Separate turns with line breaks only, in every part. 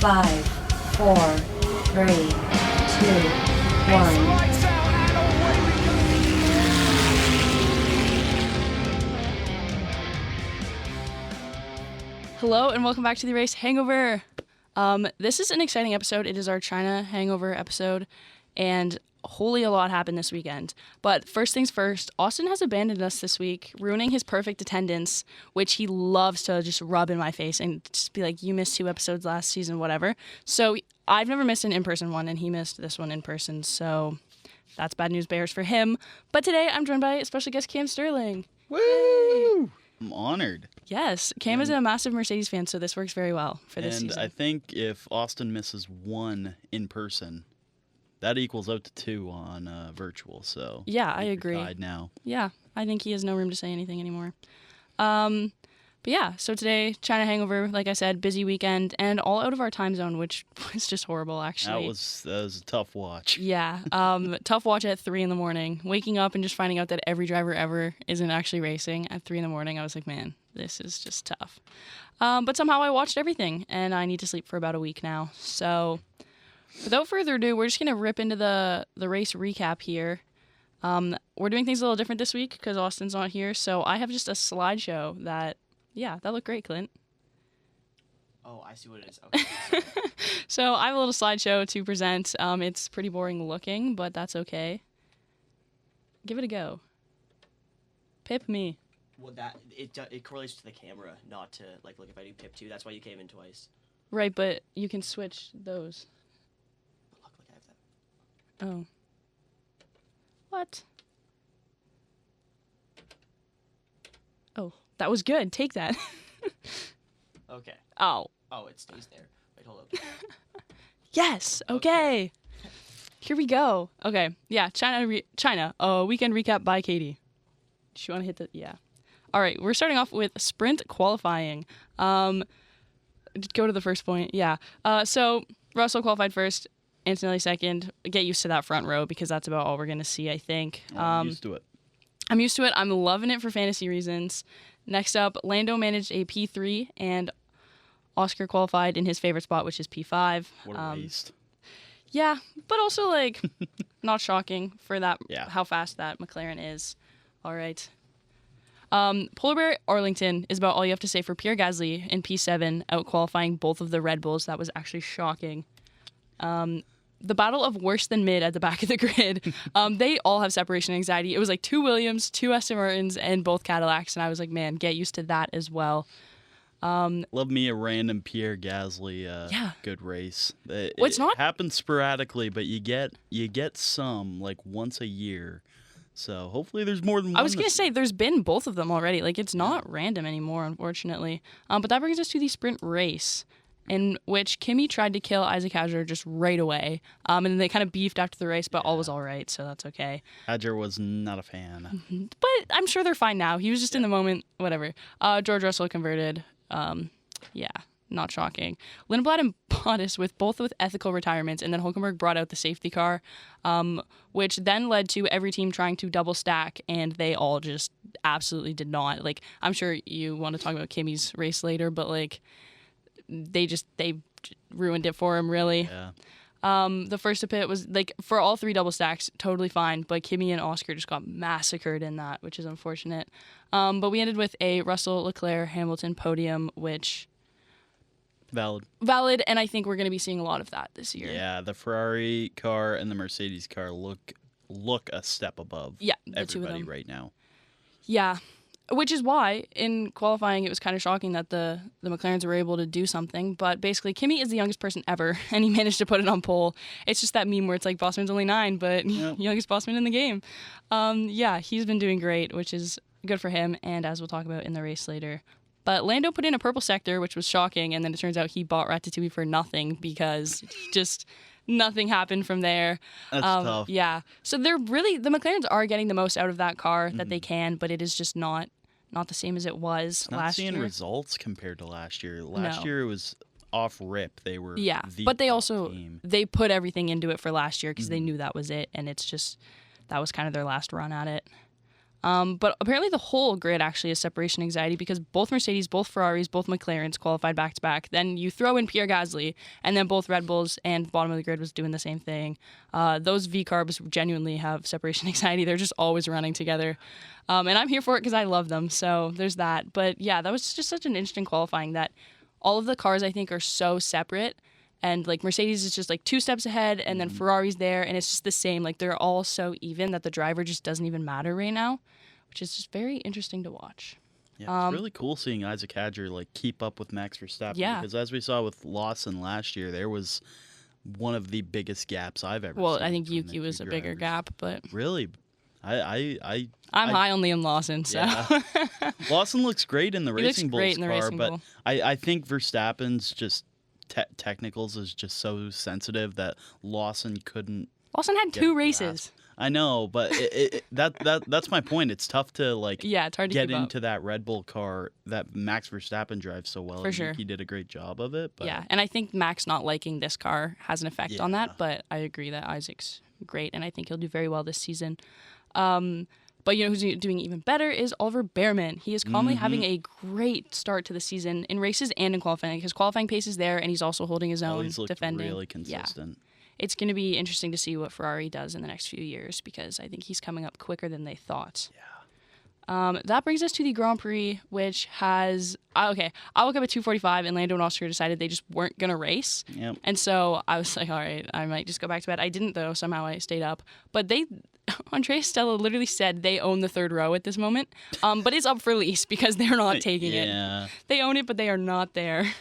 5, 4, 3, 2, 1.
Hello and welcome back to the Race Hangover. This is an exciting episode. It is our China Hangover episode, and holy a lot happened this weekend. But first things first, Austin has abandoned us this week, ruining his perfect attendance, which he loves to just rub in my face and just be like, you missed 2 episodes last season, whatever. So I've never missed an in-person one, and he missed this one in person, so that's bad news bears for him. But today I'm joined by special guest Cam Stirling.
Woo!
Yay.
I'm honored.
Yes, Cam is a massive Mercedes fan, so this works very well for this season.
And I think if Austin misses 1 in person, that equals out to 2 on virtual. So
yeah, I agree.
Tied now.
Yeah, I think he has no room to say anything anymore. But yeah, so today, China Hangover, like I said, busy weekend, and all out of our time zone, which was just horrible, actually.
That was a tough watch.
Yeah, tough watch at 3 in the morning. Waking up and just finding out that every driver ever isn't actually racing at 3 in the morning, I was like, man, this is just tough. But somehow I watched everything, and I need to sleep for about a week now. So without further ado, we're just going to rip into the race recap here. We're doing things a little different this week because Austin's not here, so I have just a slideshow that... Yeah, that looked great, Clint.
Oh, I see what it is. Okay.
So I have a little slideshow to present. It's pretty boring looking, but that's okay. Give it a go. Pip me.
Well, it correlates to the camera, not to look if I do pip 2. That's why you came in twice.
Right, but you can switch those.
But luckily I have that.
Oh. What? Oh, that was good. Take that.
Okay.
Oh.
Oh, it stays there. Wait, hold up.
Yes. Okay. Here we go. Okay. Yeah. China. Weekend recap by Katie. Do you want to hit the? Yeah. All right. We're starting off with sprint qualifying. Go to the first point. Yeah. So Russell qualified first. Antonelli second. Get used to that front row because that's about all we're gonna see, I think.
I'm used to it.
I'm used to it. I'm loving it for fantasy reasons. Next up, Lando managed a P3, and Oscar qualified in his favorite spot, which is P5.
What a waste.
Yeah, but also, not shocking for that.
Yeah.
How fast that McLaren is. All right. Polar Bear Arlington is about all you have to say for Pierre Gasly in P7, out-qualifying both of the Red Bulls. That was actually shocking. The battle of worse than mid at the back of the grid. They all have separation anxiety. It was 2 Williams, 2 Aston Martins, and both Cadillacs. And I was like, man, get used to that as well.
Love me a random Pierre Gasly good race. It happens sporadically, but you get some once a year. So hopefully there's more than one.
I was going to say, there's been both of them already. It's not random anymore, unfortunately. But that brings us to the sprint race, in which Kimi tried to kill Isaac Hadjar just right away. And then they kind of beefed after the race, but all was all right, so that's okay.
Hadjar was not a fan.
But I'm sure they're fine now. He was just in the moment, whatever. George Russell converted. Not shocking. Lindblad and Bottas both with ethical retirements, and then Hulkenberg brought out the safety car, which then led to every team trying to double stack, and they all just absolutely did not. I'm sure you want to talk about Kimi's race later, but they ruined it for him, really.
Yeah.
The first to pit was for all 3 double stacks, totally fine, but Kimi and Oscar just got massacred in that, which is unfortunate. But we ended with a Russell, Leclerc, Hamilton podium, which valid, and I think we're going to be seeing a lot of that this year.
Yeah, the Ferrari car and the Mercedes car look a step above
the
everybody
two of them
right now.
Yeah. Which is why, in qualifying, it was kind of shocking that the McLarens were able to do something. But basically, Kimi is the youngest person ever, and he managed to put it on pole. It's just that meme where it's Bossman's only 9, but youngest Bossman in the game. He's been doing great, which is good for him, and as we'll talk about in the race later. But Lando put in a purple sector, which was shocking, and then it turns out he bought Ratatouille for nothing because just... Nothing happened from there.
That's tough.
Yeah. So the McLarens are getting the most out of that car that they can, but it is just not the same as it was last year.
Not seeing results compared to last year. Last year it was off rip. They were
but they also
team.
They put everything into it for last year because they knew that was it, and it's just that was kind of their last run at it. But apparently the whole grid actually is separation anxiety because both Mercedes, both Ferraris, both McLarens qualified back-to-back. Then you throw in Pierre Gasly, and then both Red Bulls and bottom of the grid was doing the same thing. Those V-carbs genuinely have separation anxiety. They're just always running together. And I'm here for it because I love them, so there's that. But yeah, that was just such an interesting qualifying that all of the cars, I think, are so separate. And like Mercedes is just like 2 steps ahead, and then Ferrari's there, and it's just the same. Like they're all so even that the driver just doesn't even matter right now, which is just very interesting to watch.
Yeah, it's really cool seeing Isaac Hadjar like keep up with Max Verstappen.
Yeah.
Because as we saw with Lawson last year, there was one of the biggest gaps I've ever seen.
Well, I think Yuki was a bigger gap, but
really, I'm
high on Liam Lawson, so
yeah. Lawson looks great in the Racing Bulls car, but
Bull.
I think Verstappen's just technicals is just so sensitive that Lawson couldn't.
Lawson had 2 races.
I know, but that's my point. It's tough to
it's hard to
get
keep
into
up.
that Red Bull car that Max Verstappen drives so well.
For sure.
He did a great job of it. But
yeah, and I think Max not liking this car has an effect on that, but I agree that Isaac's great, and I think he'll do very well this season. But who's doing even better is Oliver Behrman. He is calmly having a great start to the season in races and in qualifying. His qualifying pace is there, and he's also holding his own,
he's looked
defending.
Really consistent.
Yeah. It's going to be interesting to see what Ferrari does in the next few years because I think he's coming up quicker than they thought.
Yeah.
That brings us to the Grand Prix, which has... Okay, I woke up at 2:45, and Lando and Oscar decided they just weren't going to race.
Yep.
And so I was like, all right, I might just go back to bed. I didn't, though. Somehow I stayed up. But Andreas Stella literally said they own the 3rd row at this moment. But it's up for lease because they're not taking it. They own it, but they are not there.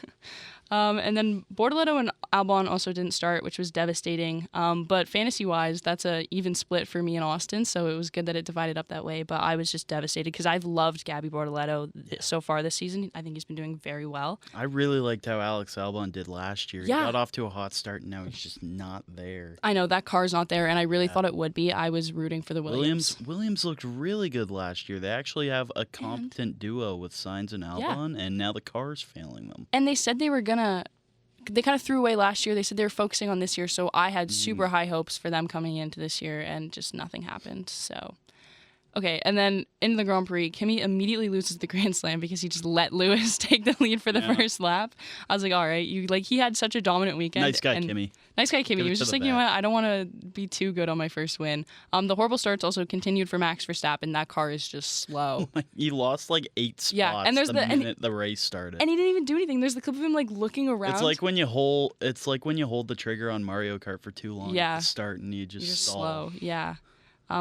And then Bortoleto and Albon also didn't start, which was devastating. But fantasy-wise, that's a even split for me and Austin, so it was good that it divided up that way. But I was just devastated because I've loved Gabby Bortoleto so far this season. I think he's been doing very well.
I really liked how Alex Albon did last year.
Yeah.
He got off to a hot start, and now he's just not there.
I know, that car's not there, and I really thought it would be. I was rooting for the Williams.
Williams looked really good last year. They actually have a competent duo with Sainz and Albon, and now the car's failing them.
And they said they were going to... They kind of threw away last year. They said they were focusing on this year, so I had super high hopes for them coming into this year, and just nothing happened. So, okay, and then in the Grand Prix, Kimi immediately loses the Grand Slam because he just let Lewis take the lead for the first lap. I was like, all right, he had such a dominant weekend.
Nice guy, Kimi.
Nice guy, Kimi. He was just like, you know what, I don't want to be too good on my first win. The horrible starts also continued for Max Verstappen. That car is just slow.
He lost 8 spots
and there's
the minute the race started.
And he didn't even do anything. There's the clip of him looking around.
It's like when you hold the trigger on Mario Kart for too long at the start and you just stall.
Slow. Yeah.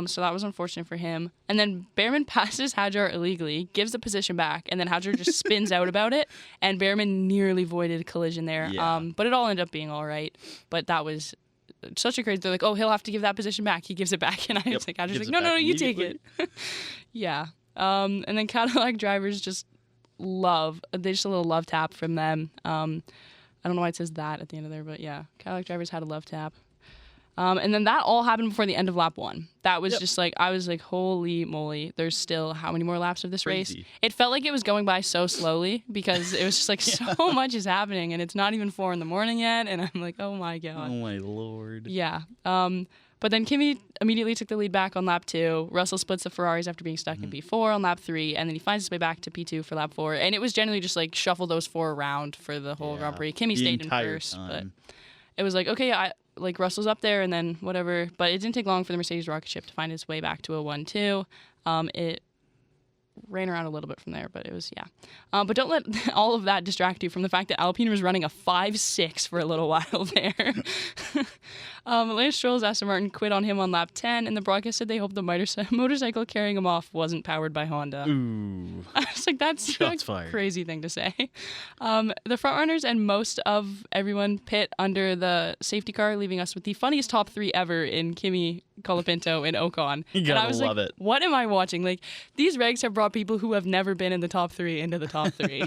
So that was unfortunate for him. And then Behrman passes Hadjar illegally, gives the position back, and then Hadjar just spins out about it, and Behrman nearly avoided a collision there.
Yeah.
But it all ended up being all right. But that was such a crazy... They're like, oh, he'll have to give that position back. He gives it back. And I was like, Hadjar's like, no, you take it. Yeah. And then Cadillac drivers just there's a little love tap from them. I don't know why it says that at the end of there, but yeah, Cadillac drivers had a love tap. And then that all happened before the end of lap 1. That was just I was like, holy moly, there's still how many more laps of this race? It felt like it was going by so slowly because it was just so much is happening and it's not even 4 a.m. yet. And I'm like, oh my God.
Oh my Lord.
Yeah. But then Kimi immediately took the lead back on lap 2. Russell splits the Ferraris after being stuck in P4 on lap 3. And then he finds his way back to P2 for lap 4. And it was generally just shuffle those 4 around for the whole Grand Prix. Kimi stayed in first. But it was okay, Russell's up there and then whatever. But it didn't take long for the Mercedes rocket ship to find its way back to a 1-2. It ran around a little bit from there, but it was, but don't let all of that distract you from the fact that Alpine was running a 5-6 for a little while there. Lance Stroll's Aston Martin quit on him on lap 10, and the broadcast said they hoped the motorcycle carrying him off wasn't powered by Honda.
Ooh.
I was like, that's a crazy thing to say. The front runners and most of everyone pit under the safety car, leaving us with the funniest top 3 ever in Kimi, Colapinto, and Ocon.
You gotta love it.
What am I watching? These regs have brought people who have never been in the top 3 into the top 3.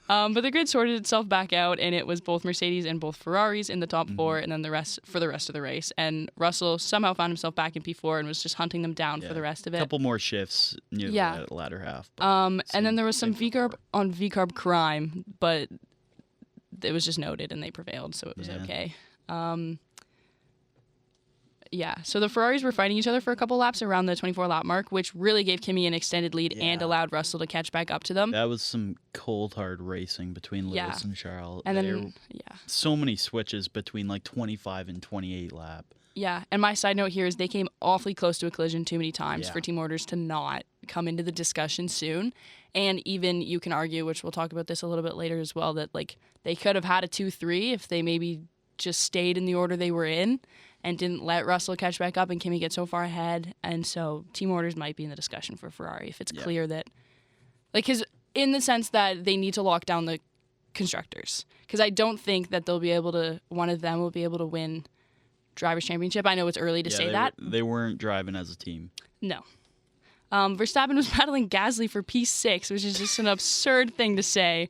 But the grid sorted itself back out, and it was both Mercedes and both Ferraris in the top 4, and then the rest for the rest of the race. And Russell somehow found himself back in P4 and was just hunting them down for the rest of it.
A couple more shifts near the latter half.
And then there was some V-carb on V-carb crime, but it was just noted, and they prevailed, so it was okay. Yeah, so the Ferraris were fighting each other for a couple laps around the 24-lap mark, which really gave Kimi an extended lead and allowed Russell to catch back up to them.
That was some cold, hard racing between Lewis and Charles.
And then,
so many switches between like 25 and 28 lap.
Yeah, and my side note here is they came awfully close to a collision too many times for team orders to not come into the discussion soon. And even you can argue, which we'll talk about this a little bit later as well, that like they could have had a 2-3 if they maybe just stayed in the order they were in and didn't let Russell catch back up and Kimi get so far ahead. And so team orders might be in the discussion for Ferrari if it's clear that, like, because in the sense that they need to lock down the constructors. Because I don't think that one of them will be able to win Drivers' Championship. I know it's early to say that.
They weren't driving as a team.
No. Verstappen was battling Gasly for P6, which is just an absurd thing to say.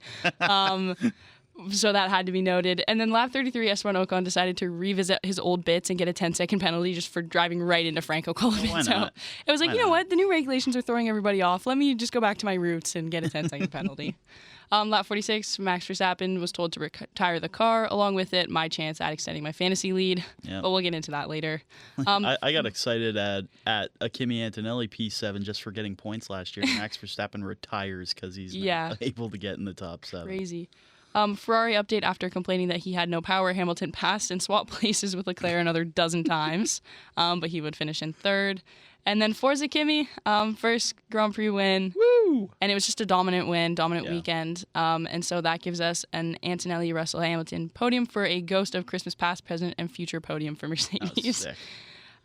So that had to be noted. And then lap 33, Esteban Ocon decided to revisit his old bits and get a 10-second penalty just for driving right into Franco Colapinto. So it was like, you know what? The new regulations are throwing everybody off. Let me just go back to my roots and get a 10-second penalty. Lap 46, Max Verstappen was told to retire the car. Along with it, my chance at extending my fantasy lead. Yep. But we'll get into that later.
I got excited at a Kimi Antonelli P7 just for getting points last year. Max Verstappen retires because he's not able to get in the top 7.
Crazy. Ferrari update after complaining that he had no power. Hamilton passed and swapped places with Leclerc another dozen times, but he would finish in 3rd. And then Forza Kimi, first Grand Prix win.
Woo!
And it was just a dominant win, dominant weekend. And so that gives us an Antonelli, Russell, Hamilton podium for a ghost of Christmas past, present, and future podium for Mercedes.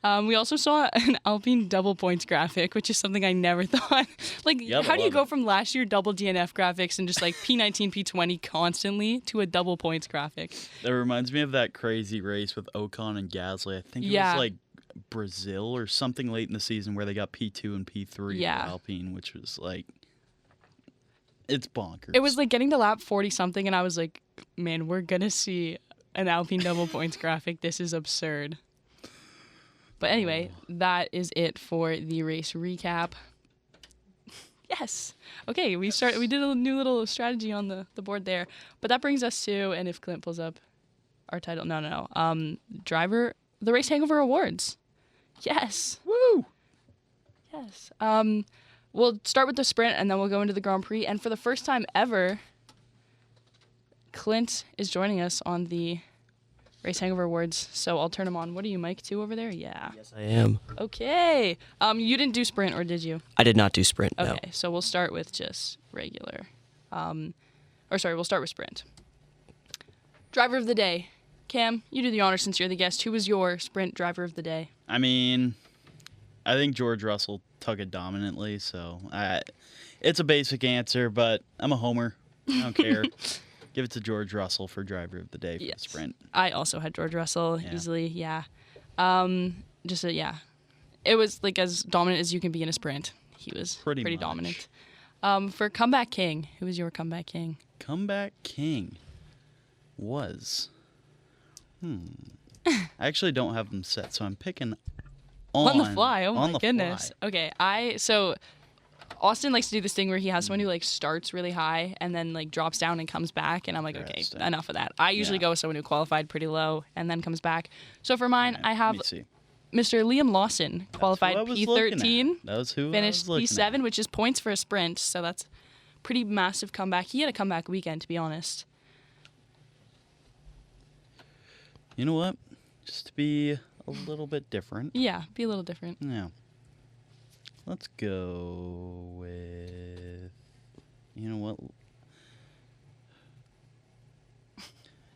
We also saw an Alpine double points graphic, which is something I never thought. Like, how do you go from last year double DNF graphics and just like P19, P20 constantly to a double points graphic?
That reminds me of that crazy race with Ocon and Gasly. I think it was like Brazil or something late in the season where they got P2 and P3 for Alpine, which was like, it's bonkers.
It was like getting to lap 40 something, and I was like, man, we're going to see an Alpine double points graphic. This is absurd. But anyway, that is it for the race recap. Yes. Okay, we did a new little strategy on the board there. But that brings us to, and if Clint pulls up our title, the Race Hangover Awards. Yes.
Woo!
Yes. We'll start with the sprint, and then we'll go into the Grand Prix. And for the first time ever, Clint is joining us on the Race Hangover Awards, so I'll turn him on. What are you, mic 2 over there? Yeah.
Yes, I am.
Okay. You didn't do sprint, or did you?
I did not do sprint, no.
Okay, so we'll start with just regular. We'll start with sprint. Driver of the day. Cam, you do the honor since you're the guest. Who was your sprint driver of the day?
I mean, I think George Russell took it dominantly, so it's a basic answer, but I'm a homer. I don't care. Give it to George Russell for driver of the day for the sprint.
I also had George Russell easily, It was like as dominant as you can be in a sprint. He was pretty dominant. For comeback king, who was your comeback king?
Comeback king was... I actually don't have them set, so I'm picking
on the fly. Oh my goodness. Okay, so Austin likes to do this thing where he has someone who like starts really high and then like drops down and comes back, and I'm like, okay, enough of that. I usually go with someone who qualified pretty low and then comes back. So for mine, I have Mr. Liam Lawson, qualified P13.
That was who
finished P7, which is points for a sprint. So that's pretty massive comeback. He had a comeback weekend, to be honest.
You know what? Just to be a little bit different.
Yeah, be a little different.
Yeah. Let's go with... You know what?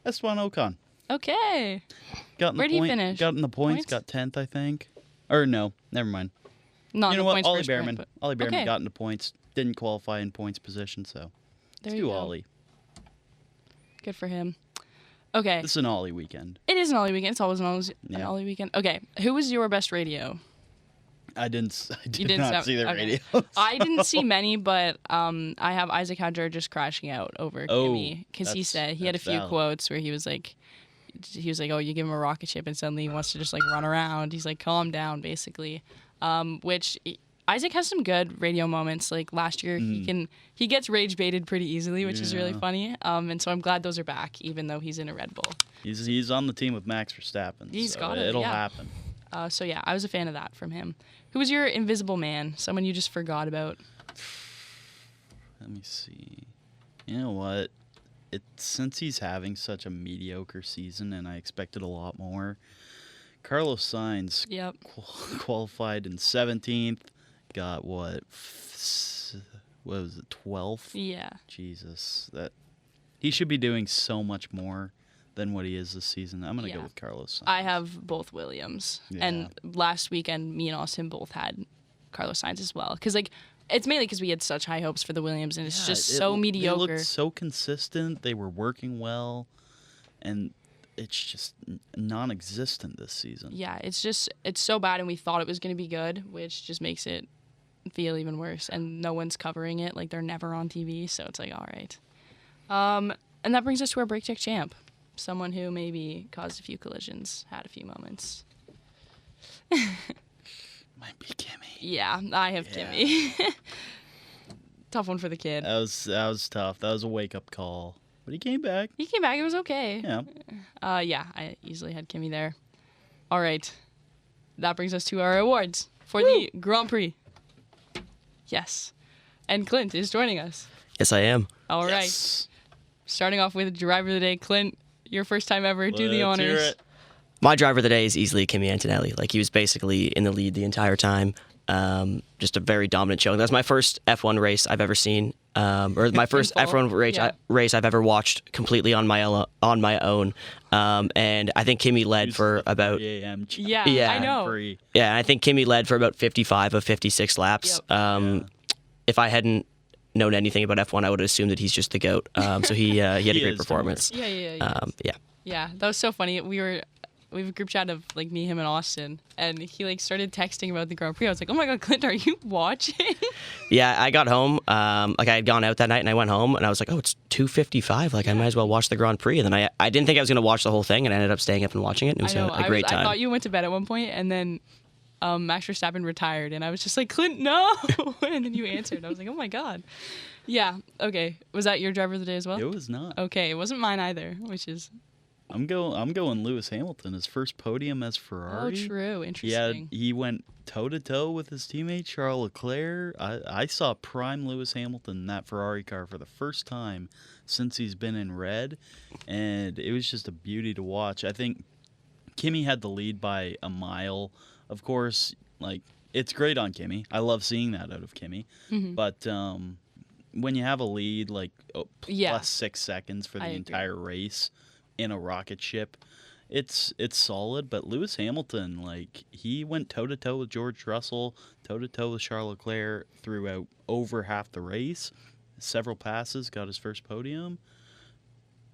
Esteban Ocon.
Okay. Where do you finish?
Got in the points? Got 10th, I think. Or no, never mind.
Not
you know what? Ollie Behrman.
Sprint,
Ollie Behrman got into points. Didn't qualify in points position, so let's do Ollie.
Good for him. Okay.
This is an Ollie weekend.
It is an Ollie weekend. It's always an Ollie weekend. Okay. Who was your best radio?
I did not see the radio.
I didn't see many, but I have Isaac Hadjar just crashing out over Kimi because he said he had a few quotes where he was like, oh, you give him a rocket ship and suddenly he wants to just like run around. He's like, calm down, basically. Which Isaac has some good radio moments. Like last year, he gets rage baited pretty easily, which is really funny. And so I'm glad those are back, even though he's in a Red Bull.
He's on the team with Max Verstappen.
He's got it.
It'll happen.
So yeah, I was a fan of that from him. Who was your invisible man? Someone you just forgot about?
Let me see. You know what? Since he's having such a mediocre season, and I expected a lot more, Carlos Sainz qualified in 17th, got what was it, 12th?
Yeah.
Jesus, he should be doing so much more than what he is this season. I'm gonna go with Carlos Sainz.
I have both Williams, and last weekend me and Austin both had Carlos Sainz as well, because it's mainly because we had such high hopes for the Williams, and it's just so mediocre.
They looked so consistent. They were working well, and it's just non-existent this season.
Yeah, it's so bad, and we thought it was going to be good, which just makes it feel even worse. And no one's covering it. They're never on TV, so it's all right. And that brings us to our break check champ, someone who maybe caused a few collisions, had a few moments.
Might be Kimmy.
Yeah, I have Kimmy. Tough one for the kid.
That was tough. That was a wake-up call. But he came back.
He came back. It was okay.
Yeah.
Yeah, I easily had Kimmy there. All right. That brings us to our awards for the Grand Prix. Yes. And Clint is joining us.
Yes, I am.
All right. Starting off with driver of the day. Clint, your first time ever. Do the honors.
Hear it.
My driver of the day is easily Kimi Antonelli. He was basically in the lead the entire time. Just a very dominant showing. That was my first F1 race I've ever seen, or my first F1 race I've ever watched completely on my own. And I think Kimi led for about
I know.
Yeah, I think Kimi led for about 55 of 56 laps.
Yep.
If I hadn't known anything about F1, I would have assumed that he's just the GOAT. So he had a great performance.
Yeah, that was so funny. We have a group chat of me, him, and Austin, and he started texting about the Grand Prix. I was like, "Oh my God, Clint, are you watching?"
Yeah, I got home. I had gone out that night, and I went home, and I was like, "Oh, it's 2:55. I might as well watch the Grand Prix." And then I didn't think I was going to watch the whole thing, and I ended up staying up and watching it. It was a great time.
I thought you went to bed at one point, and then Max Verstappen retired, and I was just like, "Clint, no!" And then you answered. I was like, "Oh my God." Yeah. Okay. Was that your driver of the day as well?
It was not.
Okay, it wasn't mine either, which is.
I'm going Lewis Hamilton, his first podium as Ferrari.
Oh, true. Interesting.
Yeah, he went toe-to-toe with his teammate Charles Leclerc. I saw prime Lewis Hamilton in that Ferrari car for the first time since he's been in red, and it was just a beauty to watch. I think Kimi had the lead by a mile. Of course, it's great on Kimi. I love seeing that out of Kimi.
Mm-hmm.
But when you have a lead, plus 6 seconds for the entire race in a rocket ship, it's solid. But Lewis Hamilton, he went toe-to-toe with George Russell, toe-to-toe with Charles Leclerc throughout over half the race. Several passes, got his first podium.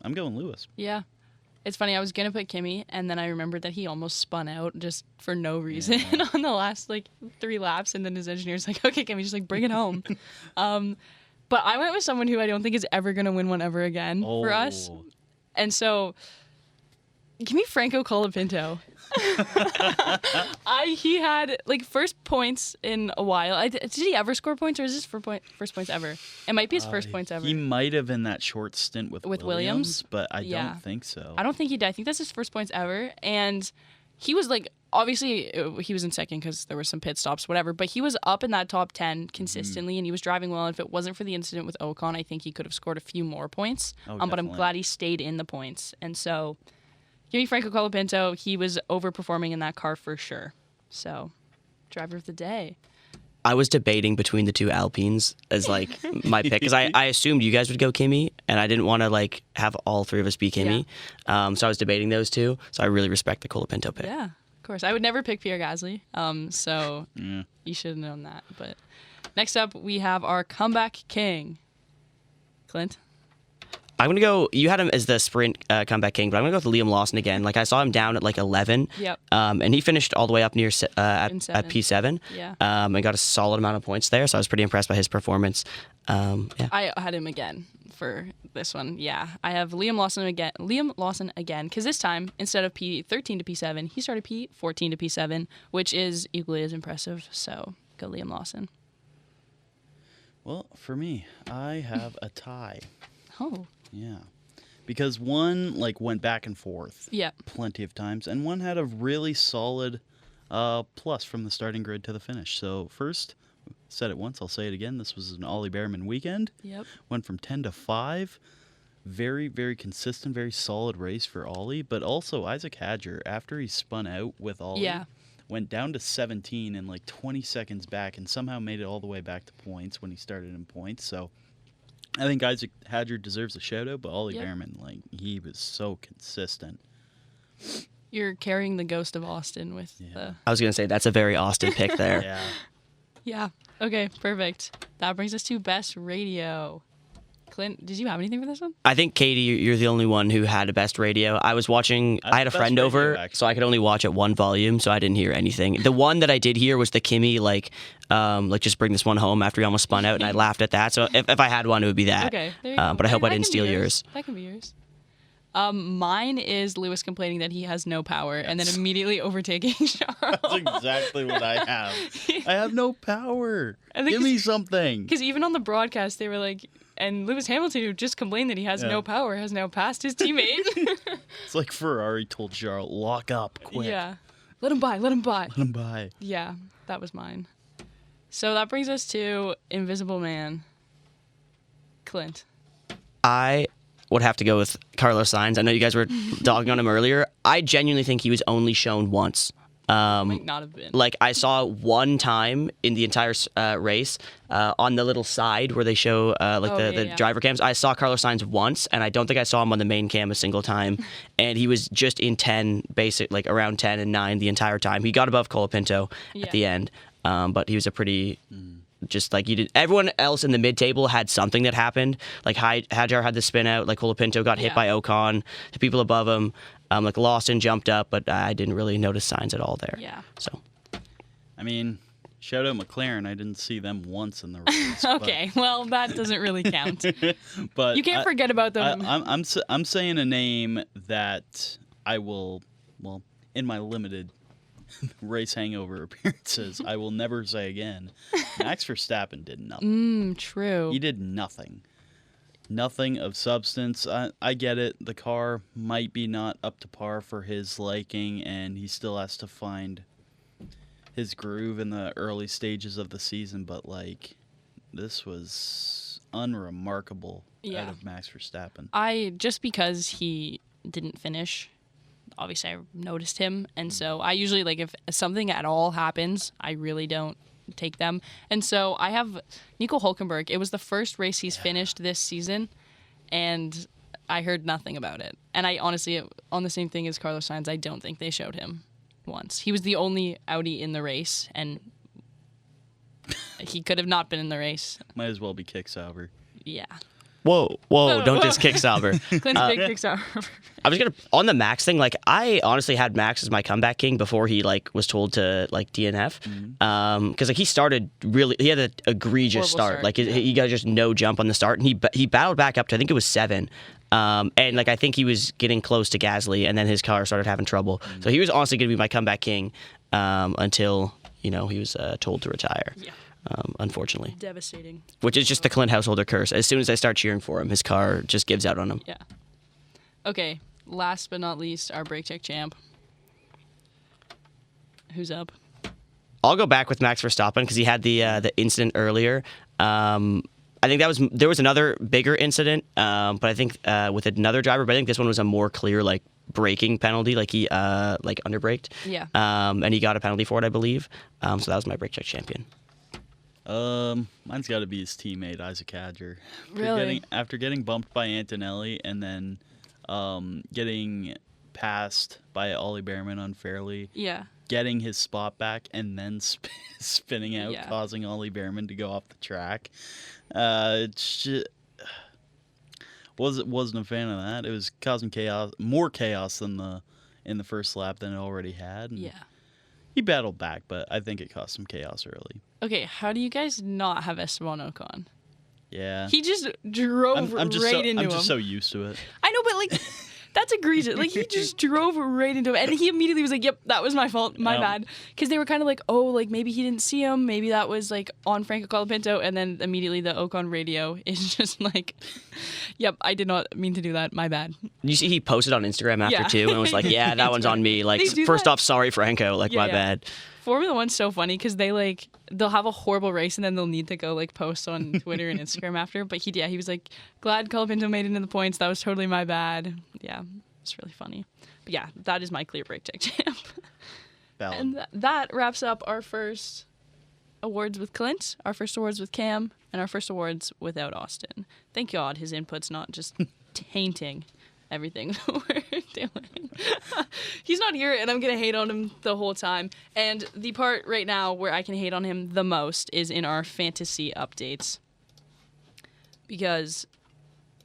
I'm going Lewis.
Yeah. It's funny, I was going to put Kimi, and then I remembered that he almost spun out just for no reason on the last, 3 laps, and then his engineer's like, "Okay, Kimi, just, bring it home." But I went with someone who I don't think is ever going to win one ever again for us. And so, give me Franco Colapinto. He had first points in a while. Did he ever score points, or is this first points ever? It might be his first points ever.
He might have in that short stint with
Williams,
but I don't think so.
I don't think he did. I think that's his first points ever. And he was obviously he was in second because there were some pit stops, whatever. But he was up in that top 10 consistently, and he was driving well. And if it wasn't for the incident with Ocon, I think he could have scored a few more points. But I'm glad he stayed in the points. And so, give me Franco Colapinto. He was overperforming in that car for sure. So, driver of the day.
I was debating between the two Alpines as my pick, because I assumed you guys would go Kimi, and I didn't want to have all 3 of us be Kimi.
Yeah.
So I was debating those two. So I really respect the Colapinto pick.
Yeah, of course. I would never pick Pierre Gasly. So you should have known that. But next up, we have our comeback king, Clint.
I'm going to go, you had him as the sprint comeback king, but I'm going to go with Liam Lawson again. I saw him down at 11.
Yep.
And he finished all the way up near at P7.
Yeah.
And got a solid amount of points there. So I was pretty impressed by his performance. Yeah.
I had him again for this one. Yeah. I have Liam Lawson again, because this time, instead of P13 to P7, he started P14 to P7, which is equally as impressive. So go Liam Lawson.
Well, for me, I have a tie.
Oh.
Yeah, because one went back and forth.
Yeah.
Plenty of times, and one had a really solid plus from the starting grid to the finish. So first, said it once, I'll say it again. This was an Ollie Behrman weekend.
Yep.
Went from 10 to 5. Very, very consistent, very solid race for Ollie. But also Isaac Hadger, after he spun out with Ollie, went down to 17 and like 20 seconds back and somehow made it all the way back to points when he started in points. So I think Isaac Hadger deserves a shout out, but Ollie Behrman, like, he was so consistent.
You're carrying the ghost of Austin with the...
I was going to say, that's a very Austin pick there.
Yeah. Okay, perfect. That brings us to Best Radio. Clint, did you have anything for this one?
I think, Katie, you're the only one who had a Best Radio. I was watching, I had a friend over, so I could only watch at one volume, so I didn't hear anything. The one that I did hear was the Kimmy, like just bring this one home after he almost spun out, and I laughed at that. So if I had one, it would be that.
Okay, there you go.
But I hope I didn't steal yours.
That can be yours. Mine is Lewis complaining that he has no power and then immediately overtaking Charles.
That's exactly what I have. I have no power. Give me something.
Because even on the broadcast, they were like, and Lewis Hamilton, who just complained that he has no power, has now passed his teammate.
It's like Ferrari told Charles, lock up, quick.
Yeah. Let him by.
Let him by.
Yeah, that was mine. So that brings us to Invisible Man. Clint.
I would have to go with Carlos Sainz. I know you guys were dogging on him earlier. I genuinely think he was only shown once.
Might not have been.
Like, I saw one time in the entire race on the little side where they show the driver cams. I saw Carlos Sainz once, and I don't think I saw him on the main cam a single time. And he was just in 10, around 10 and 9 the entire time. He got above Colapinto at the end, but he was a pretty... Just like you did, everyone else in the mid-table had something that happened. Like Hadjar had the spin out, like Colapinto got hit by Ocon. The people above him, like Lawson jumped up, but I didn't really notice signs at all there.
Yeah.
So,
I mean, shout out McLaren. I didn't see them once in the race.
Okay, well, that doesn't really count.
But
you can't forget about them.
I'm saying a name that I will, in my limited race hangover appearances, I will never say again. Max Verstappen did nothing.
True.
He did nothing. Nothing of substance. I get it. The car might be not up to par for his liking, and he still has to find his groove in the early stages of the season, but, like, this was unremarkable out of Max Verstappen.
Just because he didn't finish, obviously I noticed him, and so I usually, like, if something at all happens, I really don't take them. And so I have Nico Hülkenberg. It was the first race he's finished this season, and I heard nothing about it. And I honestly, on the same thing as Carlos Sainz, I don't think they showed him once. He was the only Audi in the race, and he could have not been in the race.
Might as well be kick Sauber.
Yeah.
Whoa, don't just kick Sauber.
Clint's big kick Sauber.
I was on the Max thing, like, I honestly had Max as my comeback king before he, like, was told to, like, DNF. Because, like, he started he had an egregious start. Like, he got just no jump on the start, and he battled back up to, I think it was 7. And, like, I think he was getting close to Gasly, and then his car started having trouble. So he was honestly going to be my comeback king until, he was told to retire. Yeah. Unfortunately.
Devastating.
Which is just the Clint householder curse. As soon as I start cheering for him, his car just gives out on him.
Yeah. Okay, last but not least, our brake check champ. Who's up?
I'll go back with Max Verstappen because he had the incident earlier. I think there was another bigger incident, but I think with another driver. But I think this one was a more clear, like, braking penalty, like he underbraked.
Yeah.
And he got a penalty for it, I believe. So that was my brake check champion.
Mine's got to be his teammate Isaac Hadger.
Really?
After getting bumped by Antonelli and then getting passed by Ollie Behrman unfairly.
Yeah.
Getting his spot back and then spinning out, causing Ollie Behrman to go off the track. Wasn't a fan of that. It was causing chaos, more chaos than in the first lap than it already had. And he battled back, but I think it caused some chaos early.
Okay, how do you guys not have Esteban Ocon?
Yeah.
He just drove into him.
I'm just so used to it.
I know, but, like, that's egregious. Like, he just drove right into him. And he immediately was like, yep, that was my fault. My bad. Because they were kind of like, oh, like, maybe he didn't see him. Maybe that was, like, on Franco Colapinto. And then immediately the Ocon radio is just like, yep, I did not mean to do that. My bad.
You see he posted on Instagram after, too, and was like, yeah, that one's on me. Like, first off, sorry, Franco. Like, my bad.
Formula One's so funny because they'll have a horrible race and then they'll need to go like post on Twitter and Instagram after. But he was like, glad Colapinto made it into the points. That was totally my bad. Yeah, it's really funny. But yeah, that is my clear break tech champ. And that wraps up our first awards with Clint, our first awards with Cam, and our first awards without Austin. Thank God his input's not just tainting everything we're doing. He's not here, and I'm going to hate on him the whole time. And the part right now where I can hate on him the most is in our fantasy updates. Because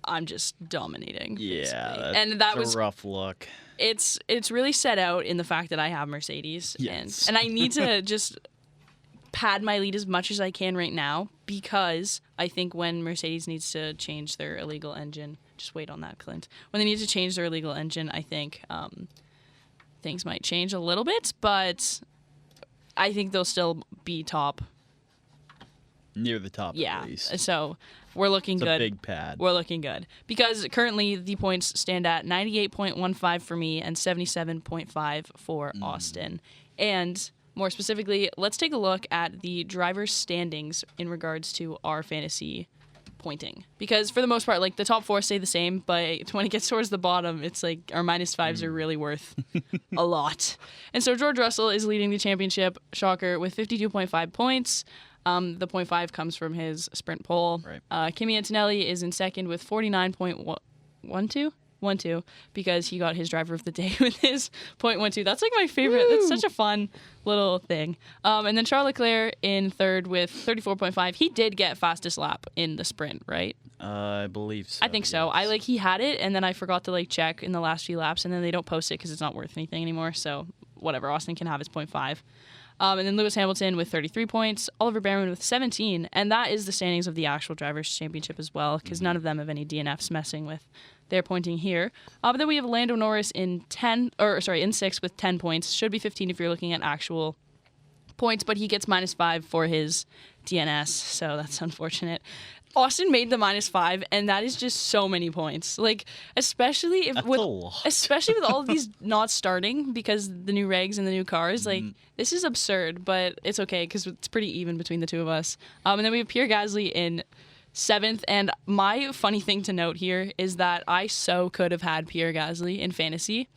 I'm just dominating.
Yeah,
and that was
a rough look.
It's really set out in the fact that I have Mercedes.
Yes.
And I need to just pad my lead as much as I can right now, because I think when Mercedes needs to change their illegal engine, just wait on that, Clint. When they need to change their illegal engine, I think things might change a little bit, but I think they'll still be top.
Near the top, at least.
So we're looking good.
It's a big pad.
We're looking good. Because currently the points stand at 98.15 for me and 77.5 for Austin. And more specifically, let's take a look at the driver's standings in regards to our fantasy pointing. Because for the most part, like, the top four stay the same, but when it gets towards the bottom, it's like our -5s are really worth a lot. And so George Russell is leading the championship, shocker, with 52.5 points. The 0.5 comes from his sprint pole.
Right.
Kimi Antonelli is in second with 49.12, because he got his driver of the day with his 0.12. That's like my favorite. Woo! That's such a fun little thing. And then Charles Leclerc in third with 34.5. He did get fastest lap in the sprint, right?
I believe so.
I think so.
Yes.
He had it, and then I forgot to check in the last few laps, and then they don't post it because it's not worth anything anymore. So whatever, Austin can have his 0.5. And then Lewis Hamilton with 33 points, Oliver Behrman with 17, and that is the standings of the actual Drivers' Championship as well, because none of them have any DNFs messing with their pointing here. But then we have Lando Norris in sixth with 10 points. Should be 15 if you're looking at actual points, but he gets -5 for his DNS, so that's unfortunate. Austin made the -5, and that is just so many points. Like, especially with all of these not starting because the new regs and the new cars. Like, this is absurd, but it's okay because it's pretty even between the two of us. And then we have Pierre Gasly in 7th. And my funny thing to note here is that I so could have had Pierre Gasly in fantasy.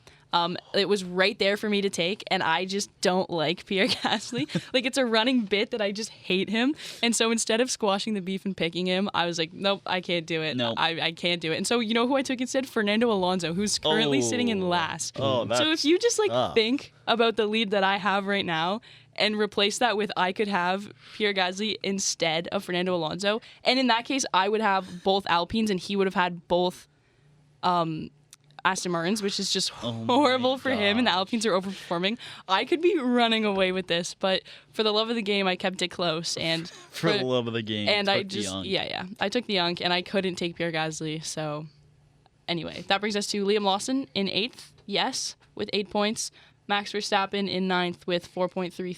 It was right there for me to take, and I just don't like Pierre Gasly. It's a running bit that I just hate him. And so instead of squashing the beef and picking him, I was like, nope, I can't do it.
Nope.
I can't do it. And so you know who I took instead? Fernando Alonso, who's currently sitting in last.
So
if you just think about the lead that I have right now and replace that with I could have Pierre Gasly instead of Fernando Alonso, and in that case, I would have both Alpines and he would have had both Aston Martins, which is just horrible for him, and the Alpines are overperforming. I could be running away with this, but for the love of the game, I kept it close. And
for the love of the game,
and I took the Unk, and I couldn't take Pierre Gasly. So anyway, that brings us to Liam Lawson in 8th, yes, with 8 points. Max Verstappen in 9th with 4.03,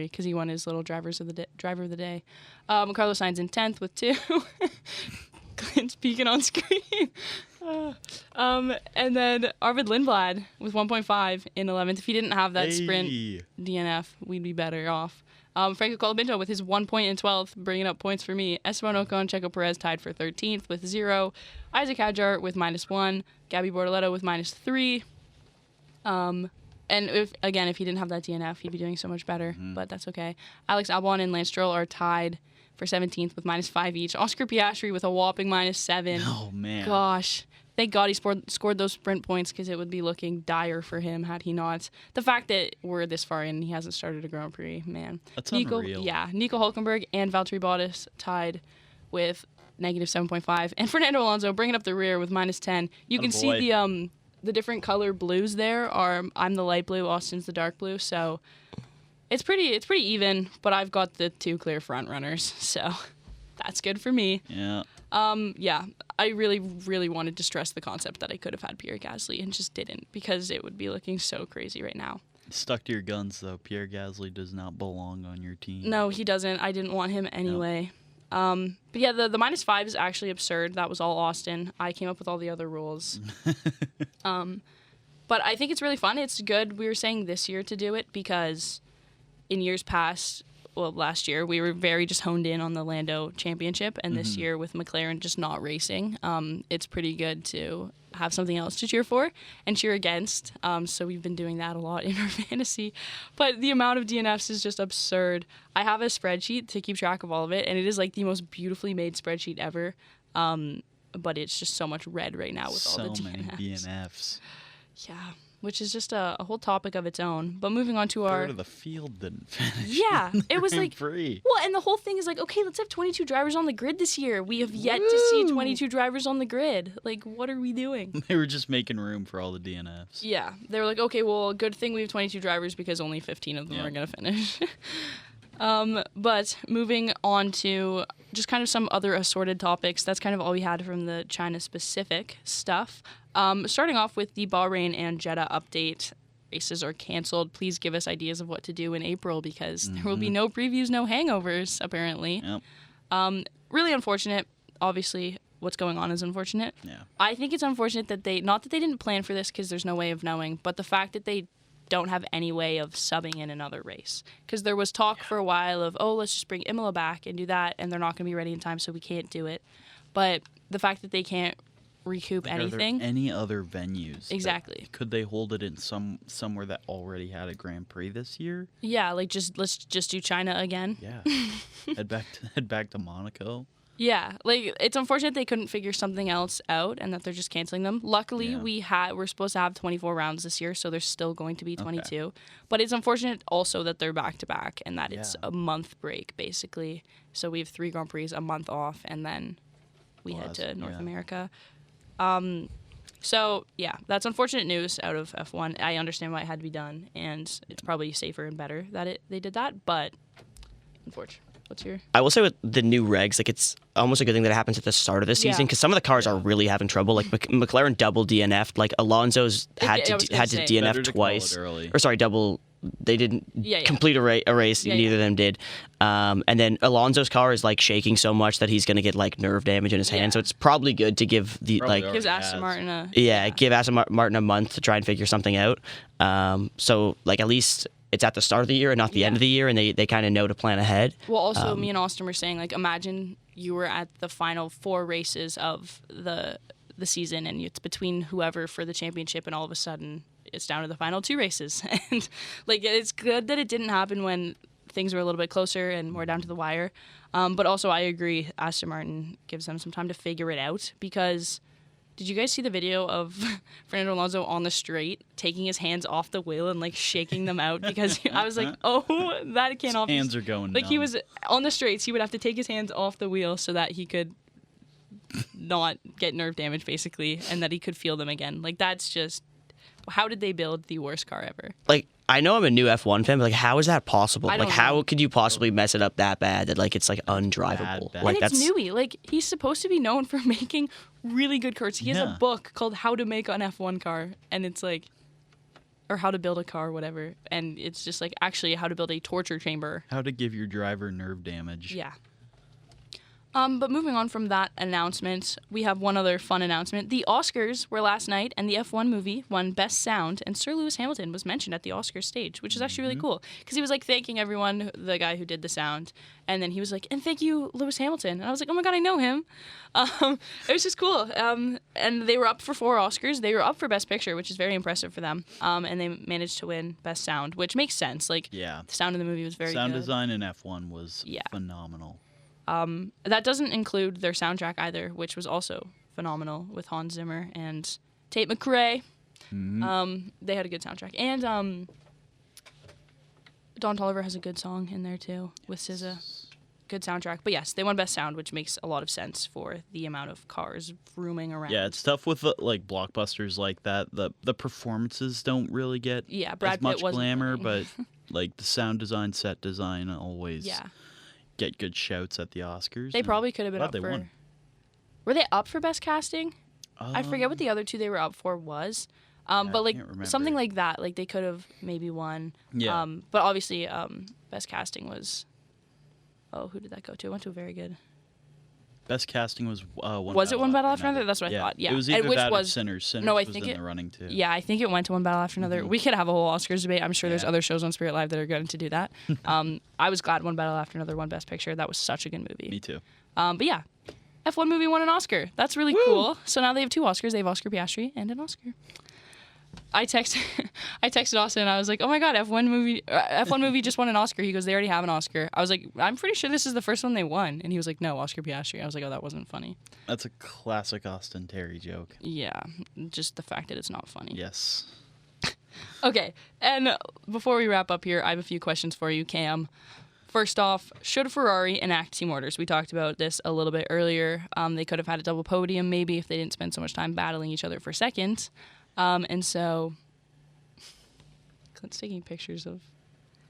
because he won his little driver of the day. Carlos Sainz in 10th with 2. Clint's peeking on screen. And then Arvid Lindblad with 1.5 in 11th. If he didn't have that sprint DNF, we'd be better off. Franco Colapinto with his 1 point in 12th, bringing up points for me. Esteban Ocon, Checo Perez tied for 13th with 0. Isaac Hadjar with -1. Gabby Bortoletto with -3. And if he didn't have that DNF, he'd be doing so much better, but that's okay. Alex Albon and Lance Stroll are tied for 17th with -5 each. Oscar Piastri with a whopping -7.
Oh, man.
Gosh. Thank God he scored those sprint points, because it would be looking dire for him had he not. The fact that we're this far in and he hasn't started a Grand Prix, man.
That's unreal.
Yeah, Nico Hülkenberg and Valtteri Bottas tied with -7.5. And Fernando Alonso bringing up the rear with -10. You can see the different color blues there are, I'm the light blue, Austin's the dark blue, so it's pretty even, but I've got the 2 clear front runners, so that's good for me.
Yeah.
Yeah, I really, really wanted to stress the concept that I could have had Pierre Gasly and just didn't because it would be looking so crazy right now.
Stuck to your guns, though. Pierre Gasly does not belong on your team.
No, he doesn't. I didn't want him anyway. Nope. But yeah, the -5 is actually absurd. That was all Austin. I came up with all the other rules. But I think it's really fun. It's good. We were saying this year to do it because in years past, well, last year, we were very just honed in on the Lando championship. And this year with McLaren just not racing, it's pretty good to have something else to cheer for and cheer against. So we've been doing that a lot in our fantasy. But the amount of DNFs is just absurd. I have a spreadsheet to keep track of all of it, and it is like the most beautifully made spreadsheet ever. But it's just so much red right now with all the DNFs.
So many DNFs.
Yeah, which is just a whole topic of its own. But moving on to
Third of the field didn't finish.
Yeah, it was like
free.
Well, and the whole thing is like, okay, let's have 22 drivers on the grid this year. We have yet to see 22 drivers on the grid. Like, what are we doing?
They were just making room for all the DNFs.
Yeah, they were like, okay, well, good thing we have 22 drivers because only 15 of them are going to finish. But moving on to just kind of some other assorted topics. That's kind of all we had from the China-specific stuff. Starting off with the Bahrain and Jeddah update. Races are canceled. Please give us ideas of what to do in April because there will be no previews, no hangovers, apparently.
Yep.
Really unfortunate. Obviously, what's going on is unfortunate.
Yeah.
I think it's unfortunate that not that they didn't plan for this because there's no way of knowing, but the fact that they don't have any way of subbing in another race. Because there was talk for a while of, let's just bring Imola back and do that, and they're not going to be ready in time, so we can't do it. But the fact that they can't recoup anything.
Are there any other venues?
Exactly.
Could they hold it in somewhere that already had a Grand Prix this year?
Yeah, like let's just do China again.
Yeah. head back to Monaco.
Yeah, like it's unfortunate they couldn't figure something else out and that they're just canceling them. Luckily, we're supposed to have 24 rounds this year, so there's still going to be 22. Okay. But it's unfortunate also that they're back to back and that it's a month break basically. So we have 3 Grand Prix, a month off, and then we head to North America. So yeah, that's unfortunate news out of F1. I understand why it had to be done, and it's probably safer and better that they did that, but unfortunate.
I will say with the new regs, like it's almost a good thing that it happens at the start of the season because some of the cars are really having trouble. Like McLaren double DNF'd. Like Alonso's had to DNF twice. Or sorry, double. They didn't complete a race. Neither of them did. And then Alonso's car is like shaking so much that he's going to get like nerve damage in his hand. So it's probably good to give
gives Aston Martin
give Aston Martin a month to try and figure something out. So like at least it's at the start of the year and not the end of the year, and they kind of know to plan ahead.
Well, also, me and Austin were saying, like, imagine you were at the final 4 races of the season, and it's between whoever for the championship, and all of a sudden it's down to the final 2 races. And, like, it's good that it didn't happen when things were a little bit closer and more down to the wire. But also, I agree, Aston Martin gives them some time to figure it out, because did you guys see the video of Fernando Alonso on the straight taking his hands off the wheel and like shaking them out? Because I was like, that cannot be.
Hands are going
like
numb.
He was on the straights. He would have to take his hands off the wheel so that he could not get nerve damage, basically, and that he could feel them again. Like that's just how did they build the worst car ever?
Like I know I'm a new F1 fan, but like how is that possible? Like how could you possibly mess it up that bad that like it's like undrivable?
Bad.
Like
and it's Newey. Like he's supposed to be known for making really good cars. He has a book called How to Make an F1 Car, and it's like, or How to Build a Car, whatever. And it's just like actually how to build a torture chamber.
How to give your driver nerve damage.
Yeah. But moving on from that announcement, we have one other fun announcement. The Oscars were last night, and the F1 movie won Best Sound, and Sir Lewis Hamilton was mentioned at the Oscars stage, which is actually really cool. Because he was, like, thanking everyone, the guy who did the sound, and then he was like, and thank you, Lewis Hamilton. And I was like, oh my god, I know him. It was just cool. And they were up for 4 Oscars. They were up for Best Picture, which is very impressive for them. And they managed to win Best Sound, which makes sense. Like, the sound in the movie was very good.
Sound design in F1 was phenomenal.
That doesn't include their soundtrack either, which was also phenomenal with Hans Zimmer and Tate McRae. Mm-hmm. They had a good soundtrack. And Don Toliver has a good song in there too with SZA. Good soundtrack. But yes, they won Best Sound, which makes a lot of sense for the amount of cars rooming around.
Yeah, it's tough with like blockbusters like that. The performances don't really get
Brad
as much
Pitt
glamour, but like the sound design, set design always get good shouts at the Oscars.
They probably could have been up for...
Won.
Were they up for best casting? I forget what the other two they were up for was. But like something like that, like they could have maybe won.
Yeah.
But obviously, best casting was. Oh, who did that go to? It went to a very good.
Best casting was One.
Was it One Battle After Another? That's what I thought. Yeah.
It was either
which
that
was,
or Sinners. Sinners
no, I
was
think
in the running too.
Yeah, I think it went to One Battle After Another. We could have a whole Oscars debate. I'm sure there's
Yeah.
other shows on Spirit Live that are going to do that. I was glad One Battle After Another won Best Picture. That was such a good movie.
Me too.
But yeah, F1 movie won an Oscar. That's really cool. So now they have 2 Oscars. They have Oscar Piastri and an Oscar. I texted Austin and I was like, oh my God, F1 movie just won an Oscar. He goes, they already have an Oscar. I was like, I'm pretty sure this is the first one they won. And he was like, no, Oscar Piastri. I was like, oh, that wasn't funny.
That's a classic Austin Terry joke.
Yeah, just the fact that it's not funny.
Yes.
Okay, and before we wrap up here, I have a few questions for you, Cam. First off, should Ferrari enact team orders? We talked about this a little bit earlier. They could have had a double podium maybe if they didn't spend so much time battling each other for second. And so, Clint's taking pictures of...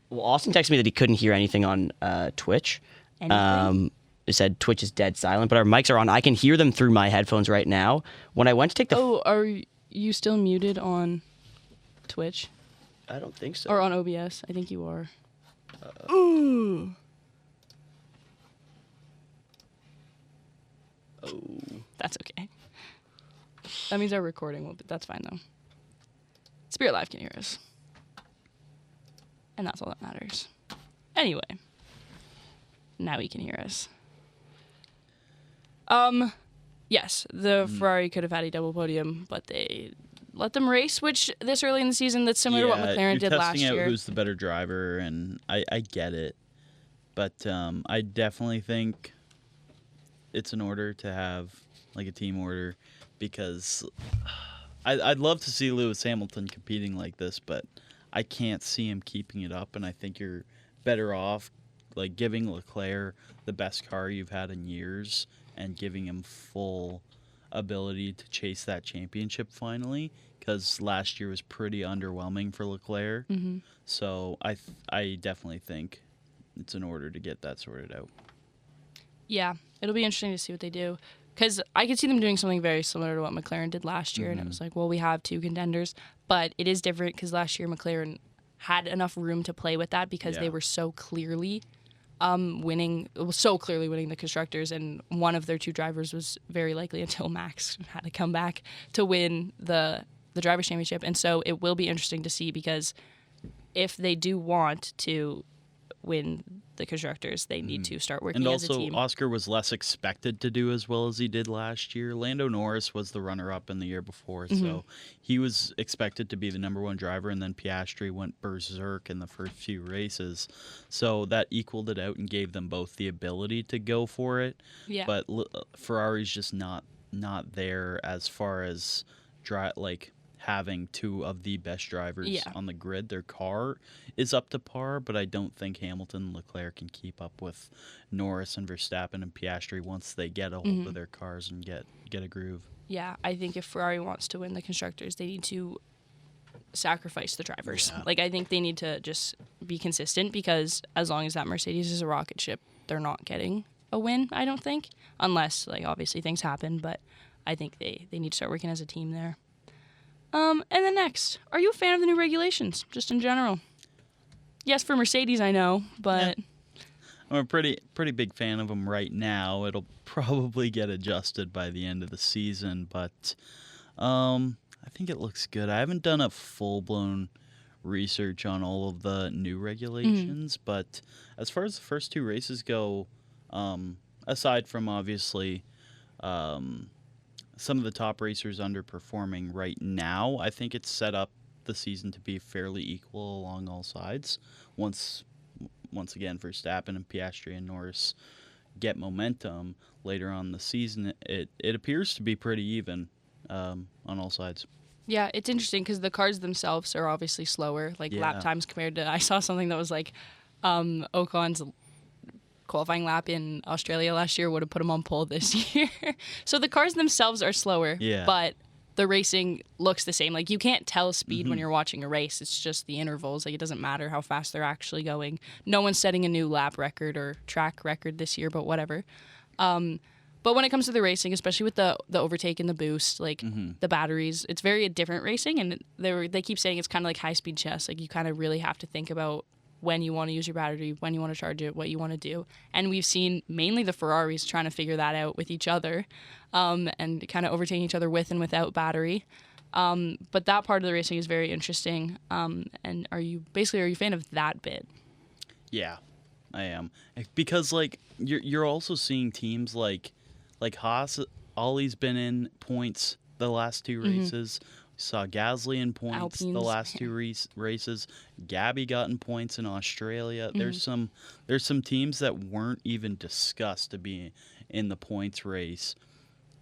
Well, Austin texted me that he couldn't hear anything on Twitch.
Anything?
It said Twitch is dead silent, but our mics are on. I can hear them through my headphones right now. When I went to take the...
Oh, are you still muted on Twitch?
I don't think so.
Or on OBS? I think you are.
Oh.
That's okay. That means our recording will be... That's fine, though. Spirit Live can hear us. And that's all that matters. Anyway. Now he can hear us. Yes, the Ferrari could have had a double podium, but they let them race, which this early in the season, that's similar to what McLaren did last year.
You're testing out who's the better driver, and I get it. But I definitely think it's in order to have like a team order, because I'd love to see Lewis Hamilton competing like this, but I can't see him keeping it up, and I think you're better off like giving Leclerc the best car you've had in years and giving him full ability to chase that championship finally, because last year was pretty underwhelming for Leclerc.
Mm-hmm.
So I definitely think it's in order to get that sorted out.
Yeah, it'll be interesting to see what they do, because I could see them doing something very similar to what McLaren did last year, and it was like, well, we have 2 contenders, but it is different because last year McLaren had enough room to play with that because they were so clearly winning the constructors, and one of their 2 drivers was very likely, until Max had to come back, to win the drivers' championship. And so it will be interesting to see, because if they do want to win the constructors, they need to start working as a team.
And also, Oscar was less expected to do as well as he did last year. Lando Norris was the runner-up in the year before, so he was expected to be the number 1 driver, and then Piastri went berserk in the first few races. So that equaled it out and gave them both the ability to go for it.
Yeah.
But Ferrari's just not there as far as having 2 of the best drivers on the grid. Their car is up to par, but I don't think Hamilton and Leclerc can keep up with Norris and Verstappen and Piastri once they get a hold of their cars and get a groove.
Yeah, I think if Ferrari wants to win the constructors, they need to sacrifice the drivers.
Yeah.
Like, I think they need to just be consistent, because as long as that Mercedes is a rocket ship, they're not getting a win, I don't think, unless, like, obviously things happen, but I think they need to start working as a team there. And then next, are you a fan of the new regulations, just in general? Yes, for Mercedes, I know, but...
Yeah. I'm a pretty big fan of them right now. It'll probably get adjusted by the end of the season, but I think it looks good. I haven't done a full-blown research on all of the new regulations, but as far as the first 2 races go, aside from obviously... some of the top racers underperforming right now, I think it's set up the season to be fairly equal along all sides. Once again, Verstappen and Piastri and Norris get momentum later on in the season, it appears to be pretty even on all sides.
Yeah, it's interesting because the cars themselves are obviously slower, like lap times compared to... I saw something that was like Ocon's qualifying lap in Australia last year would have put him on pole this year. So the cars themselves are slower, but the racing looks the same. Like, you can't tell speed when you're watching a race. It's just the intervals. Like, it doesn't matter how fast they're actually going. No one's setting a new lap record or track record this year, but whatever. But when it comes to the racing, especially with the overtake and the boost, like the batteries, it's very different racing. And they keep saying it's kind of like high-speed chess. Like, you kind of really have to think about when you want to use your battery, when you want to charge it, what you want to do. And we've seen mainly the Ferraris trying to figure that out with each other and kind of overtaking each other with and without battery. But that part of the racing is very interesting. And are you a fan of that bit?
Yeah, I am. Because, like, you're also seeing teams like Haas. Ollie's been in points the last two races. Saw Gasly in points
Alpine's,
the last two races. Gabby got in points in Australia. There's some teams that weren't even discussed to be in the points race,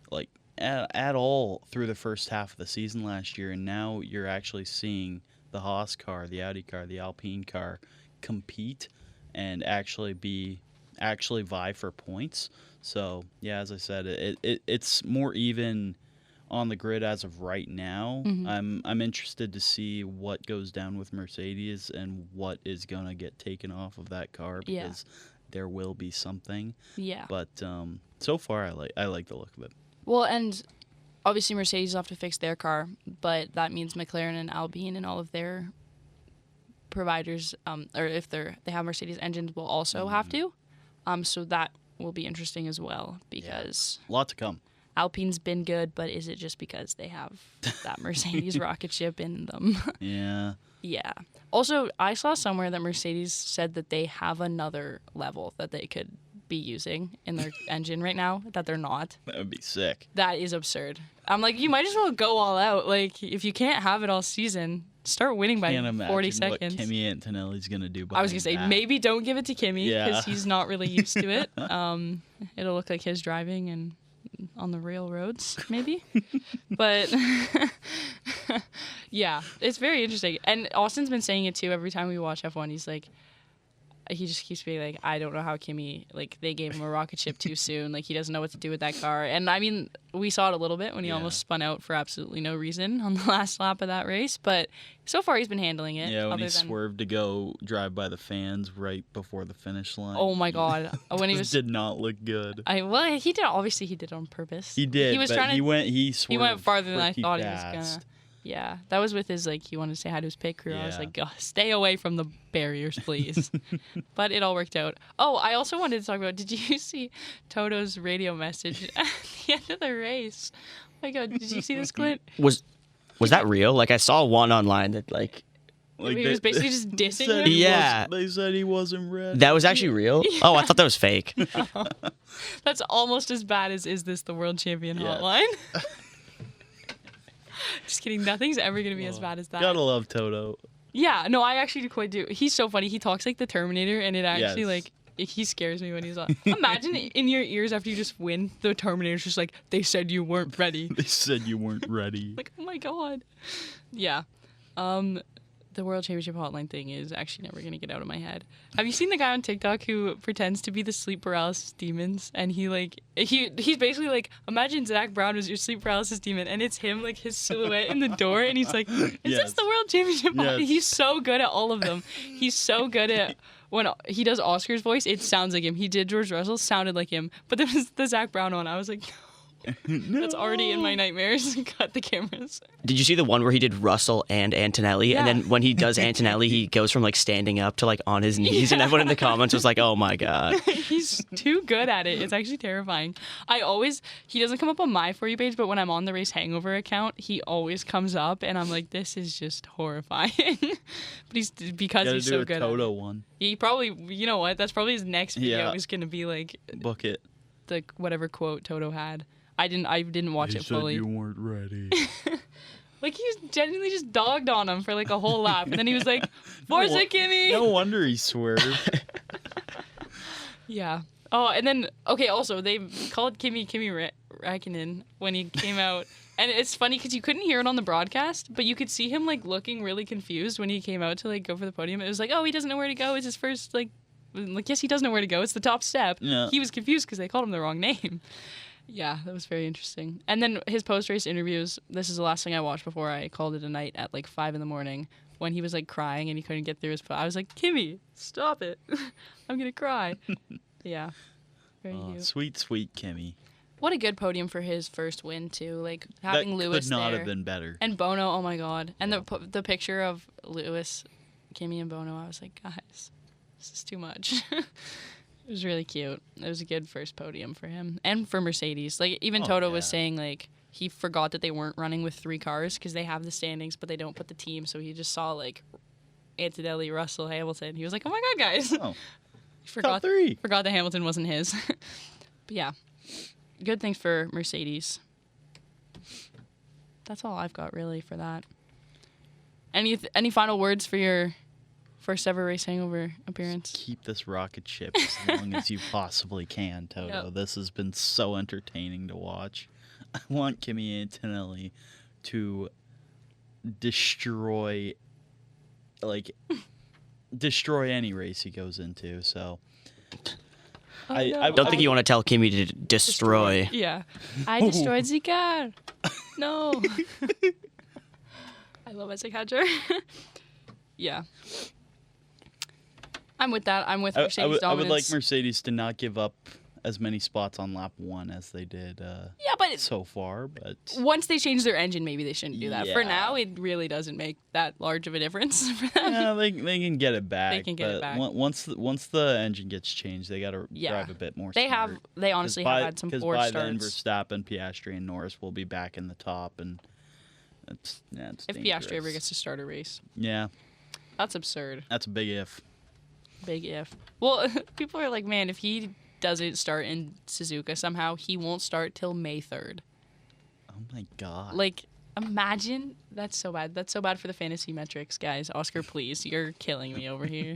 like at all through the first half of the season last year. And now you're actually seeing the Haas car, the Audi car, the Alpine car compete and actually vie for points. So yeah, as I said, it's more even on the grid as of right now. I'm interested to see what goes down with Mercedes and what is gonna get taken off of that car, because there will be something. Yeah. But so far I like the look of it.
Well, and obviously Mercedes will have to fix their car, but that means McLaren and Alpine and all of their providers, or if they have Mercedes engines, will also have to. So that will be interesting as well, because
a lot to come.
Alpine's been good, but is it just because they have that Mercedes rocket ship in them?
Yeah.
Yeah. Also, I saw somewhere that Mercedes said that they have another level that they could be using in their engine right now that they're not.
That would be sick.
That is absurd. I'm like, you might as well go all out. Like, if you can't have it all season, start winning by 40 seconds.
What Kimi Antonelli's going to do.
I was going to say, maybe don't give it to Kimi, because he's not really used to it. It'll look like his driving and on the real roads, maybe. But yeah, it's very interesting. And Austin's been saying it too every time we watch F1. He's like, he just keeps being like, I don't know how Kimi, like, they gave him a rocket ship too soon. Like, he doesn't know what to do with that car. And I mean, we saw it a little bit when he almost spun out for absolutely no reason on the last lap of that race. But so far, he's been handling it.
Yeah, when he swerved to go drive by the fans right before the finish line.
Oh my God, when he was
did not look good.
He did. Obviously, he did it on purpose.
He did. He was trying to. He swerved.
He went farther than I thought
fast.
he was gonna. Yeah, that was with his, like, he wanted to say hi to his pit crew. I was like, stay away from the barriers, please. But it all worked out. Oh, I also wanted to talk about, did you see Toto's radio message at the end of the race? Oh my God, did you see this, Clint?
Was that real? Like, I saw one online that, like
he was basically just dissing him?
Yeah.
They said he wasn't ready.
That was actually real? Yeah. Oh, I thought that was fake.
No. That's almost as bad as Is This the World Champion Hotline? Just kidding. Nothing's ever going to be as bad as that.
Gotta love Toto.
Yeah, no, I actually quite do. He's so funny. He talks like the Terminator, and it actually, like, he scares me when he's on. Imagine in your ears after you just win, the Terminator's just like, they said you weren't ready.
They said you weren't ready.
Like, oh my God. Yeah. The World Championship Hotline thing is actually never going to get out of my head. Have you seen the guy on TikTok who pretends to be the sleep paralysis demons? And he's basically like, imagine Zach Brown was your sleep paralysis demon, and it's him, like, his silhouette in the door, and he's like, is this the World Championship Hotline? He's so good at all of them. He's so good at, when he does Oscar's voice, it sounds like him. He did George Russell, sounded like him. But there was the Zach Brown one. I was like, no. That's already in my nightmares. Cut the cameras.
Did you see the one where he did Russell and Antonelli? Yeah. And then when he does Antonelli, he goes from, like, standing up to, like, on his knees. Yeah. And everyone in the comments was like, oh my God.
He's too good at it. It's actually terrifying. He doesn't come up on my For You page, but when I'm on the Race Hangover account, he always comes up, and I'm like, this is just horrifying. But he's so good at it.
Toto one.
He probably, you know what? That's probably his next video is going to be, like,
book it.
The whatever quote Toto had. I didn't watch it fully.
You weren't ready.
Like, he was genuinely just dogged on him for, like, a whole lap. And then he was like, Forza Kimi!
No wonder he swerved.
Yeah. Oh, and then, okay, also, they called Kimi Räikkönen when he came out. And it's funny because you couldn't hear it on the broadcast, but you could see him, like, looking really confused when he came out to, like, go for the podium. It was like, oh, he doesn't know where to go. It's his first, like, yes, he does know where to go. It's the top step. Yeah. He was confused because they called him the wrong name. Yeah, that was very interesting. And then his post-race interviews, this is the last thing I watched before I called it a night at, like, 5 a.m, when he was, like, crying and he couldn't get through his I was like, Kimi, stop it. I'm going to cry. Yeah. Very cute.
Sweet, sweet Kimi.
What a good podium for his first win too. Like having Lewis
could not
there.
have been better.
And Bono, oh my god. And the picture of Lewis, Kimi, and Bono, I was like, guys, this is too much. It was really cute. It was a good first podium for him and for Mercedes. Like even Toto was saying like he forgot that they weren't running with 3 cars because they have the standings, but they don't put the team. So he just saw like Antonelli, Russell, Hamilton. He was like, oh my god, guys.
Oh.
Forgot
Top 3.
Forgot that Hamilton wasn't his. But yeah, good things for Mercedes. That's all I've got really for that. Any final words for your first ever race hangover appearance?
Keep this rocket ship as long as you possibly can, Toto. Yep. This has been so entertaining to watch. I want Kimi Antonelli to destroy any race he goes into. So
I don't think you want to tell Kimi to destroy.
Yeah, I destroyed the car. No. I love Isaac Hatcher. Yeah. I'm with that. I'm with Mercedes dominance.
I would like Mercedes to not give up as many spots on lap 1 as they did so far. But
once they change their engine, maybe they shouldn't do that. For now, it really doesn't make that large of a difference for them.
Yeah, they can get it back.
They can get it back.
Once the engine gets changed, they got to drive a bit more smart.
They honestly have had some poor starts.
Because by then, Verstappen, Piastri, and Norris will be back in the top, and it's
if Piastri ever gets to start a race.
Yeah.
That's absurd.
That's a big if.
Big if. Well, people are like, man, if he doesn't start in Suzuka somehow, he won't start till May 3rd.
Oh my god.
Like, imagine. That's so bad. That's so bad for the fantasy metrics, guys. Oscar, please. You're killing me over here.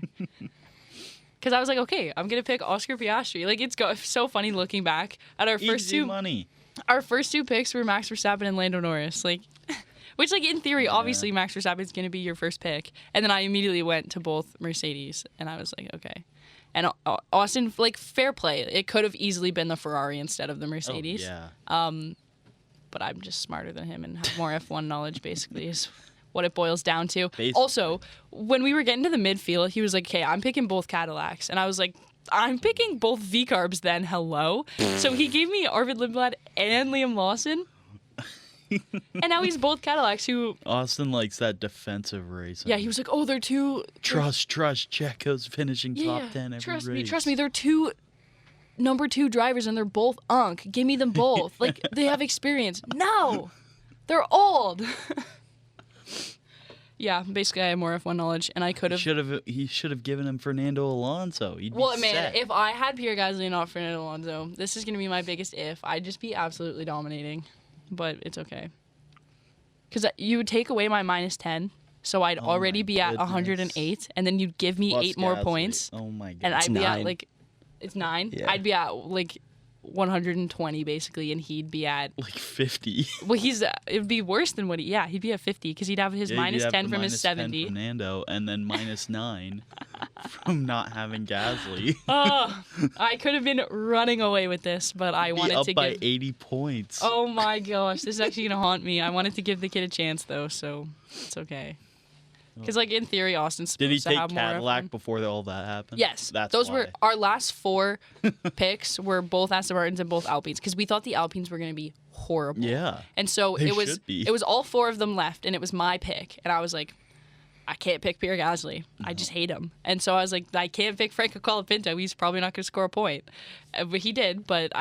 Because I was like, okay, I'm going to pick Oscar Piastri. Like, it's so funny looking back at our first two.
Money.
Our first 2 picks were Max Verstappen and Lando Norris. Like, which, like, in theory, obviously Max Verstappen is going to be your first pick. And then I immediately went to both Mercedes. And I was like, okay. And Austin, like, fair play. It could have easily been the Ferrari instead of the Mercedes.
Oh, yeah.
But I'm just smarter than him and have more F1 knowledge, basically, is what it boils down to.
Basically.
Also, when we were getting to the midfield, he was like, okay, I'm picking both Cadillacs. And I was like, I'm picking both V-Carbs then, hello? So he gave me Arvid Lindblad and Liam Lawson. And now he's both Cadillacs who...
Austin likes that defensive race.
Yeah, he was like, oh, they're two...
Trust, Checo's finishing top 10 every race.
Trust me, they're 2 number 2 drivers and they're both unk. Give me them both. Like, they have experience. No! They're old! Yeah, basically I have more F1 knowledge, and I could have...
He should have given him Fernando Alonso.
Well, man, if I had Pierre Gasly and not Fernando Alonso, this is going to be my biggest if. I'd just be absolutely dominating. But it's okay. Because you would take away my minus 10, so I'd already be at 108, and then you'd give me
Plus
8 more
Gasly.
points.
Oh my god.
And I'd be
9.
at, like, it's 9?
Yeah.
I'd be at, like, 120, basically, and he'd be at...
Like 50.
Well, it'd be worse than he'd be at 50, because he'd have his minus 10 from his 70.
From Fernando, and then minus 9 from not having Gasly.
Oh, I could have been running away with this, but I wanted to
by
give...
80 points.
Oh my gosh, this is actually going to haunt me. I wanted to give the kid a chance, though, so it's okay. Because, like, in theory, Austin's supposed to have more...
Did he take Cadillac before all that happened?
Yes. Those were our last 4 picks were both Aston Martins and both Alpines, because we thought the Alpines were going to be horrible.
Yeah.
And so it was all 4 of them left, and it was my pick. And I was like, I can't pick Pierre Gasly. No. I just hate him. And so I was like, I can't pick Franco Colapinto. He's probably not going to score a point. But he did, but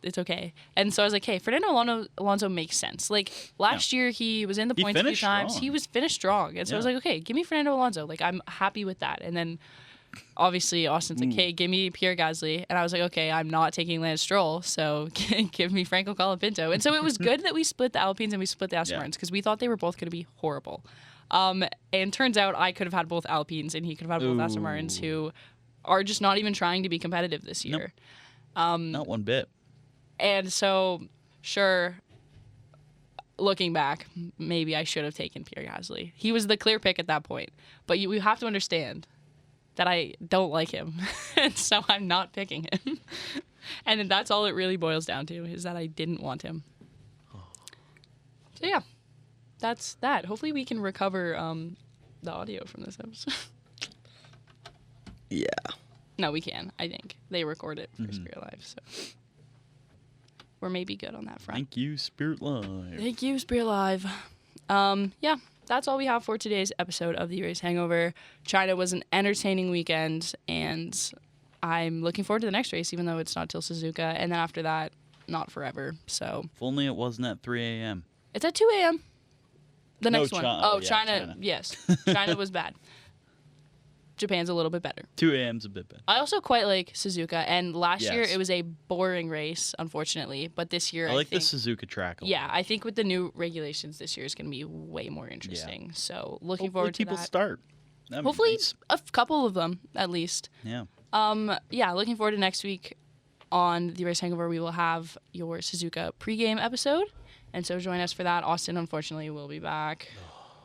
it's okay. And so I was like, hey, Fernando Alonso makes sense. Like, last year he was in the points a few times. He was finished strong. And so I was like, okay, give me Fernando Alonso. Like, I'm happy with that. And then, obviously, Austin's like, hey, give me Pierre Gasly. And I was like, okay, I'm not taking Lance Stroll, so give me Franco Colapinto. And so it was good that we split the Alpines and we split the Aston Martins, because we thought they were both going to be horrible. And turns out I could have had both Alpines and he could have had both Aston Martins, who are just not even trying to be competitive this year.
Nope. Not one bit.
And so, sure, looking back, maybe I should have taken Pierre Gasly. He was the clear pick at that point. But you have to understand that I don't like him. And so I'm not picking him. And that's all it really boils down to, is that I didn't want him. So yeah. That's that. Hopefully we can recover the audio from this episode.
Yeah.
No, we can, I think. They record it for Spirit Live, so. we're maybe good on that front.
Thank you, Spirit Live.
Thank you, Spirit Live. Yeah, that's all we have for today's episode of the Race Hangover. China was an entertaining weekend, and I'm looking forward to the next race, even though it's not till Suzuka, and then after that, not forever. So
if only it wasn't at 3 a.m.
It's at 2 a.m. The next one.
China.
Yes. China was bad. Japan's a little bit better.
2 a.m.'s a bit better.
I also quite like Suzuka, and last year it was a boring race, unfortunately. But this year,
I think the Suzuka track.
I think with the new regulations this year is going to be way more interesting. Yeah. So looking forward to that.
Hopefully people start.
Hopefully a couple of them at least.
Yeah.
Looking forward to next week on the Race Hangover. We will have your Suzuka pregame episode, and so join us for that. Austin, unfortunately, will be back.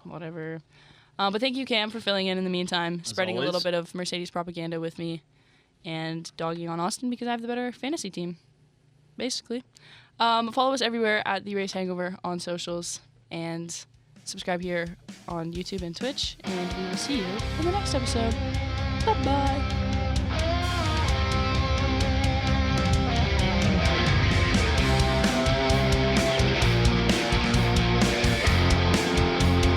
Whatever. But thank you, Cam, for filling in the meantime, spreading a little bit of Mercedes propaganda with me, and dogging on Austin because I have the better fantasy team, basically. Follow us everywhere at The Race Hangover on socials, and subscribe here on YouTube and Twitch, and we will see you in the next episode. Bye-bye.